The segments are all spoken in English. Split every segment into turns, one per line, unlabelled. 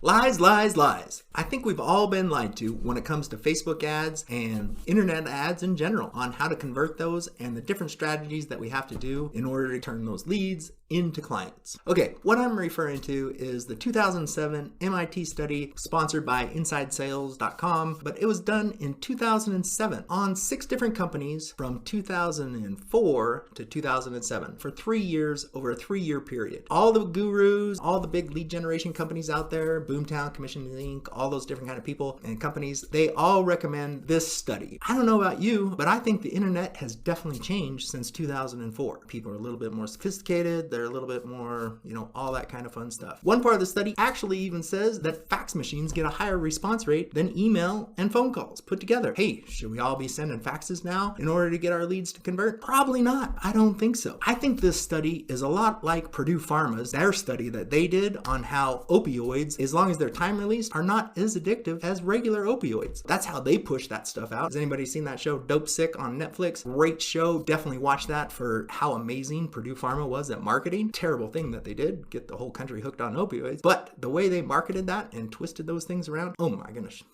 Lies, lies, lies. I think we've all been lied to when it comes to Facebook ads and internet ads in general on how to convert those and the different strategies that we have to do in order to turn those leads into clients. Okay, what I'm referring to is the 2007 MIT study sponsored by InsideSales.com, but it was done in 2007 on 6 different companies from 2004 to 2007 for 3 years over a 3-year period. All the gurus, all the big lead generation companies out there, Boomtown, Commission Inc., all those different kind of people and companies, they all recommend this study. I don't know about you, but I think the internet has definitely changed since 2004. People are a little bit more sophisticated. They're a little bit more, all that kind of fun stuff. One part of the study actually even says that fax machines get a higher response rate than email and phone calls put together. Hey, should we all be sending faxes now in order to get our leads to convert? Probably not. I don't think so. I think this study is a lot like Purdue Pharma's, their study that they did on how opioids, as long as they're time released, are not as addictive as regular opioids. That's how they push that stuff out. Has anybody seen that show Dope Sick on Netflix? Great show. Definitely watch that for how amazing Purdue Pharma was at marketing. Terrible thing that they did, get the whole country hooked on opioids. But the way they marketed that and twisted those things around, oh my goodness.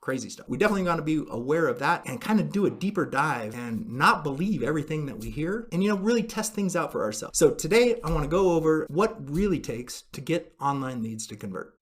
Crazy stuff. We definitely got to be aware of that and kind of do a deeper dive and not believe everything that we hear and, really test things out for ourselves. So today I want to go over what really takes to get online leads to convert.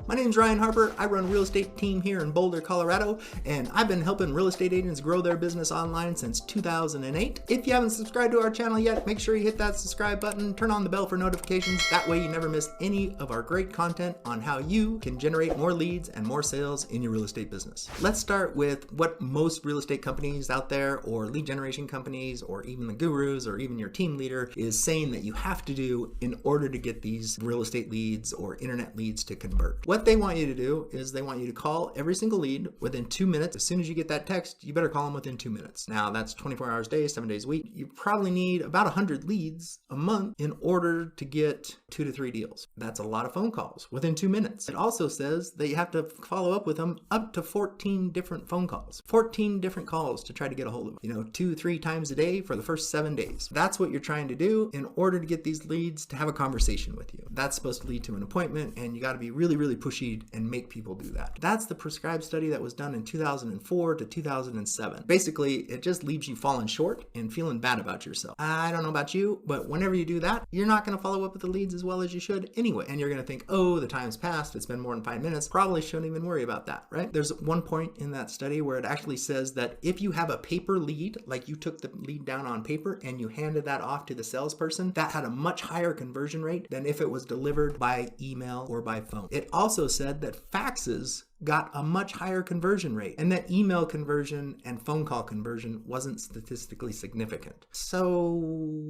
My name is Ryan Harper. I run a real estate team here in Boulder, Colorado, and I've been helping real estate agents grow their business online since 2008. If you haven't subscribed to our channel yet, make sure you hit that subscribe button, turn on the bell for notifications. That way you never miss any of our great content on how you can generate more leads and more sales in your real estate business. Let's start with what most real estate companies out there or lead generation companies or even the gurus or even your team leader is saying that you have to do in order to get these real estate leads or internet leads to convert. What they want you to do is they want you to call every single lead within 2 minutes. As soon as you get that text, you better call them within 2 minutes. Now that's 24 hours a day, 7 days a week. You probably need about 100 leads a month in order to get 2 to 3 deals. That's a lot of phone calls within 2 minutes. It also says that you have to follow up with them up to 14 different phone calls, 14 different calls to try to get a hold of them, 2-3 times a day for the first 7 days. That's what you're trying to do in order to get these leads to have a conversation with you. That's supposed to lead to an appointment, and you got to be really, really pushy and make people do that. That's the prescribed study that was done in 2004 to 2007. Basically, it just leaves you falling short and feeling bad about yourself. I don't know about you, but whenever you do that, you're not going to follow up with the leads as well as you should anyway. And you're going to think, oh, the time's passed. It's been more than 5 minutes. Probably shouldn't even worry about that, right? There's one point in that study where it actually says that if you have a paper lead, like you took the lead down on paper and you handed that off to the salesperson, that had a much higher conversion rate than if it was delivered by email or by phone. It also said that faxes got a much higher conversion rate and that email conversion and phone call conversion wasn't statistically significant. So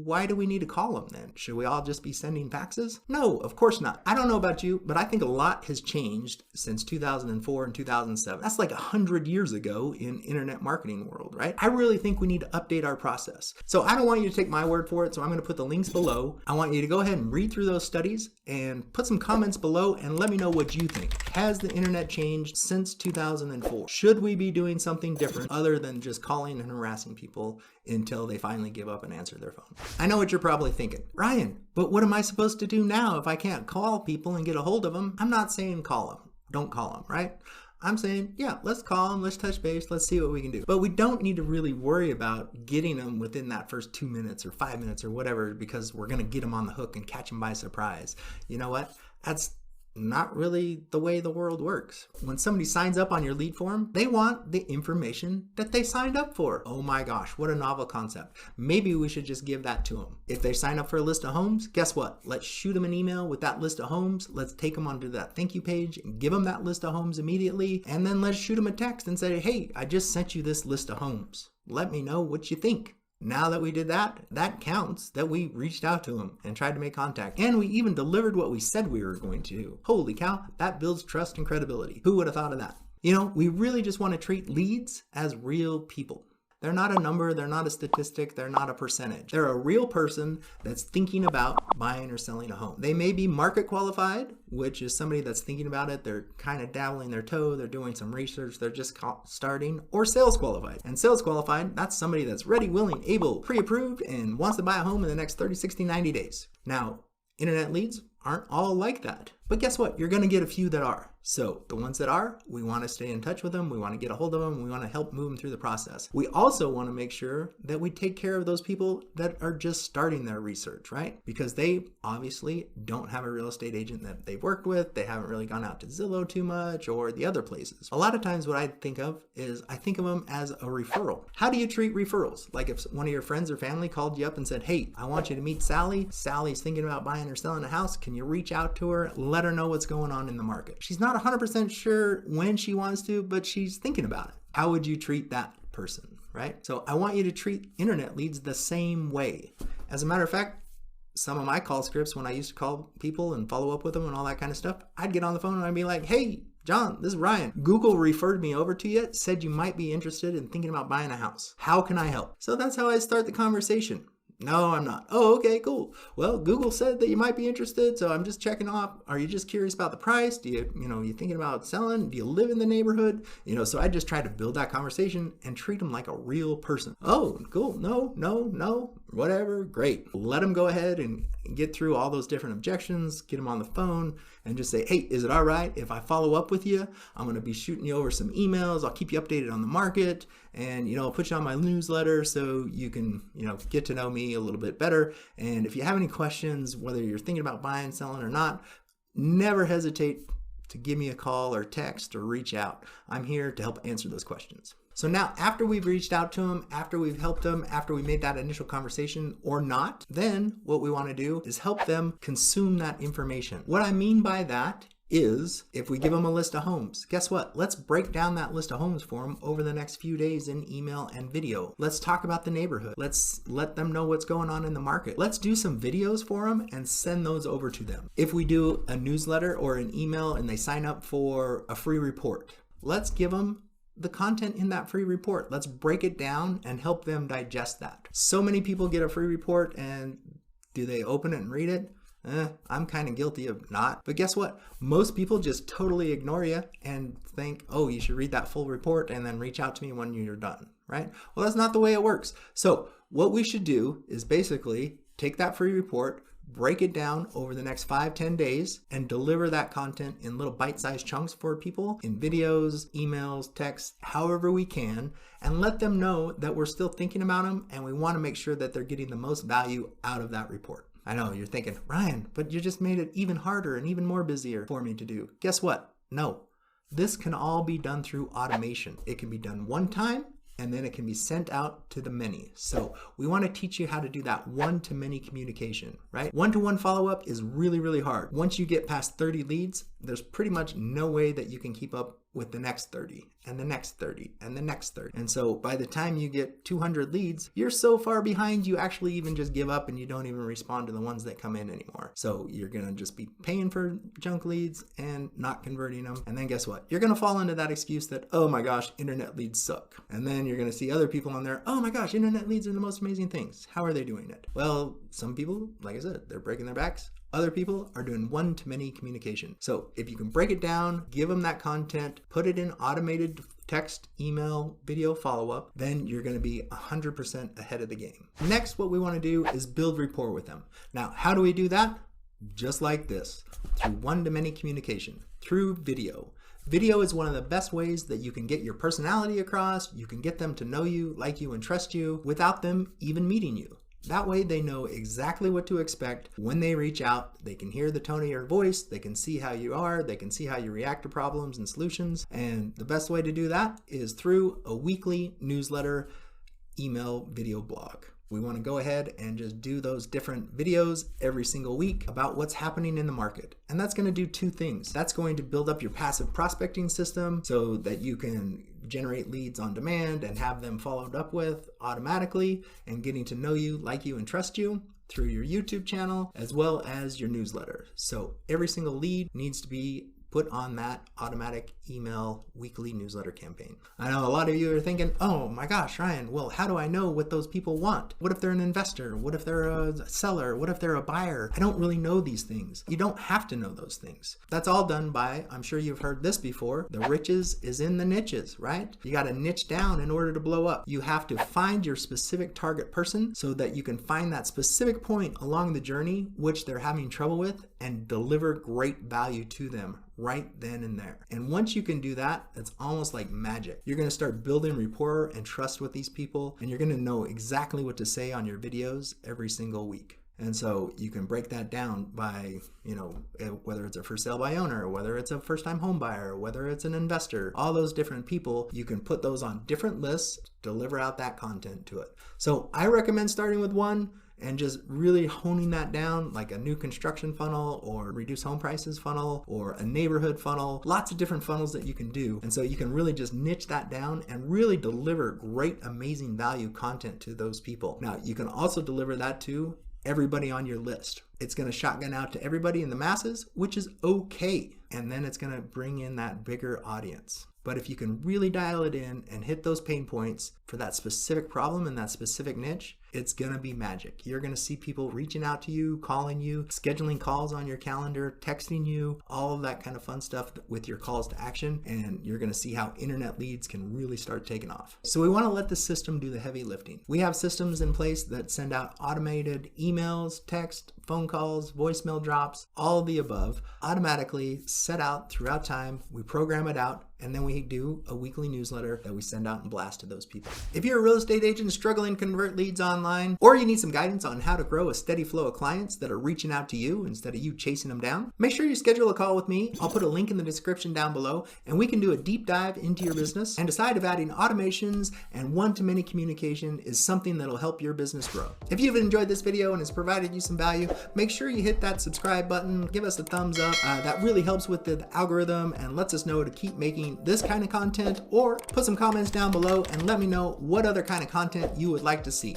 why do we need to call them then? Should we all just be sending faxes? No, of course not. I don't know about you, but I think a lot has changed since 2004 and 2007. That's like 100 years ago in internet marketing world, right? I really think we need to update our process. So I don't want you to take my word for it, so I'm going to put the links below. I want you to go ahead and read through those studies and put some comments below and let me know what you think. Has the internet changed since 2004? Should we be doing something different other than just calling and harassing people until they finally give up and answer their phone? I know what you're probably thinking. Ryan, but what am I supposed to do now if I can't call people and get a hold of them? I'm not saying call them. Don't call them, right? I'm saying, yeah, let's call them, let's touch base, let's see what we can do. But we don't need to really worry about getting them within that first 2 minutes or 5 minutes or whatever, because we're going to get them on the hook and catch them by surprise. You know what? That's not really the way the world works. When somebody signs up on your lead form, they want the information that they signed up for. Oh my gosh, what a novel concept. Maybe we should just give that to them. If they sign up for a list of homes, guess what? Let's shoot them an email with that list of homes. Let's take them onto that thank you page and give them that list of homes immediately. And then let's shoot them a text and say, hey, I just sent you this list of homes. Let me know what you think. Now that we did that, that counts that we reached out to them and tried to make contact. And we even delivered what we said we were going to do. Holy cow, that builds trust and credibility. Who would have thought of that? We really just want to treat leads as real people. They're not a number, they're not a statistic, they're not a percentage. They're a real person that's thinking about buying or selling a home. They may be market qualified, which is somebody that's thinking about it, they're kind of dabbling their toe, they're doing some research, they're just starting, or sales qualified. And sales qualified, that's somebody that's ready, willing, able, pre-approved, and wants to buy a home in the next 30, 60, 90 days. Now, internet leads aren't all like that. But guess what? You're going to get a few that are. So the ones that are, we want to stay in touch with them. We want to get a hold of them. We want to help move them through the process. We also want to make sure that we take care of those people that are just starting their research, right? Because they obviously don't have a real estate agent that they've worked with. They haven't really gone out to Zillow too much or the other places. A lot of times what I think of is I think of them as a referral. How do you treat referrals? Like if one of your friends or family called you up and said, hey, I want you to meet Sally. Sally's thinking about buying or selling a house. Can you reach out to her? Let her know what's going on in the market. She's not 100% sure when she wants to, but she's thinking about it. How would you treat that person, right? So I want you to treat internet leads the same way. As a matter of fact, some of my call scripts, when I used to call people and follow up with them and all that kind of stuff, I'd get on the phone and I'd be like, hey, John, this is Ryan. Google referred me over to you, said you might be interested in thinking about buying a house. How can I help? So that's how I start the conversation. No, I'm not. Oh, okay, cool. Well, Google said that you might be interested, so I'm just checking off. Are you just curious about the price? Do you thinking about selling? Do you live in the neighborhood? So I just try to build that conversation and treat them like a real person. Oh, cool. No, whatever. Great. Let them go ahead and get through all those different objections, get them on the phone and just say, hey, is it all right if I follow up with you? I'm going to be shooting you over some emails. I'll keep you updated on the market and, I'll put you on my newsletter so you can, get to know me a little bit better. And if you have any questions, whether you're thinking about buying, selling or not, never hesitate to give me a call or text or reach out. I'm here to help answer those questions. So now after we've reached out to them, after we've helped them, after we made that initial conversation or not, then what we want to do is help them consume that information. What I mean by that is if we give them a list of homes, guess what? Let's break down that list of homes for them over the next few days in email and video. Let's talk about the neighborhood. Let's let them know what's going on in the market. Let's do some videos for them and send those over to them. If we do a newsletter or an email and they sign up for a free report, let's give them the content in that free report. Let's break it down and help them digest that. So many people get a free report and do they open it and read it? I'm kind of guilty of not. But guess what? Most people just totally ignore you and think, oh, you should read that full report and then reach out to me when you're done, right? Well, that's not the way it works. So what we should do is basically take that free report, break it down over the next 5-10 days and deliver that content in little bite-sized chunks for people in videos, emails, texts, however we can, and let them know that we're still thinking about them and we want to make sure that they're getting the most value out of that report. I know you're thinking, Ryan, but you just made it even harder and even more busier for me to do. Guess what? No, this can all be done through automation. It can be done one time and then it can be sent out to the many. So we want to teach you how to do that one-to-many communication, right? One-to-one follow-up is really, really hard. Once you get past 30 leads, there's pretty much no way that you can keep up with the next 30 and the next 30 and the next 30. And so by the time you get 200 leads, you're so far behind, you actually even just give up and you don't even respond to the ones that come in anymore. So you're going to just be paying for junk leads and not converting them. And then guess what? You're going to fall into that excuse that, oh my gosh, internet leads suck. And then you're going to see other people on there, oh my gosh, internet leads are the most amazing things. How are they doing it? Well, some people, like I said, they're breaking their backs. Other people are doing one-to-many communication. So if you can break it down, give them that content, put it in automated text, email, video follow-up, then you're going to be 100% ahead of the game. Next, what we want to do is build rapport with them. Now, how do we do that? Just like this, through one-to-many communication, through video. Video is one of the best ways that you can get your personality across. You can get them to know you, like you, and trust you without them even meeting you. That way they know exactly what to expect when they reach out. They can hear the tone of your voice. They can see how you are. They can see how you react to problems and solutions. And the best way to do that is through a weekly newsletter, email, video blog. We want to go ahead and just do those different videos every single week about what's happening in the market. And that's going to do two things. That's going to build up your passive prospecting system so that you can generate leads on demand and have them followed up with automatically and getting to know you, like you, and trust you through your YouTube channel as well as your newsletter. So every single lead needs to be put on that automatic email weekly newsletter campaign. I know a lot of you are thinking, oh my gosh, Ryan, well, how do I know what those people want? What if they're an investor? What if they're a seller? What if they're a buyer? I don't really know these things. You don't have to know those things. That's all done by, I'm sure you've heard this before, the riches is in the niches, right? You got to niche down in order to blow up. You have to find your specific target person so that you can find that specific point along the journey which they're having trouble with and deliver great value to them right then and there. And once you can do that, it's almost like magic. You're going to start building rapport and trust with these people, and you're going to know exactly what to say on your videos every single week. And so you can break that down by, whether it's a for sale by owner, whether it's a first time home buyer, whether it's an investor, all those different people, you can put those on different lists, deliver out that content to it. So I recommend starting with one and just really honing that down, like a new construction funnel or reduce home prices funnel or a neighborhood funnel, lots of different funnels that you can do. And so you can really just niche that down and really deliver great, amazing value content to those people. Now, you can also deliver that to everybody on your list. It's going to shotgun out to everybody in the masses, which is okay. And then it's going to bring in that bigger audience. But if you can really dial it in and hit those pain points for that specific problem and that specific niche, it's going to be magic. You're going to see people reaching out to you, calling you, scheduling calls on your calendar, texting you, all of that kind of fun stuff with your calls to action. And you're going to see how internet leads can really start taking off. So we want to let the system do the heavy lifting. We have systems in place that send out automated emails, text, phone calls, voicemail drops, all of the above, automatically set out throughout time. We program it out, and then we do a weekly newsletter that we send out and blast to those people. If you're a real estate agent struggling to convert leads online, or you need some guidance on how to grow a steady flow of clients that are reaching out to you instead of you chasing them down, make sure you schedule a call with me. I'll put a link in the description down below, and we can do a deep dive into your business and decide if adding automations and one-to-many communication is something that'll help your business grow. If you've enjoyed this video and has provided you some value, make sure you hit that subscribe button, give us a thumbs up. That really helps with the algorithm and lets us know to keep making this kind of content, or put some comments down below and let me know what other kind of content you would like to see.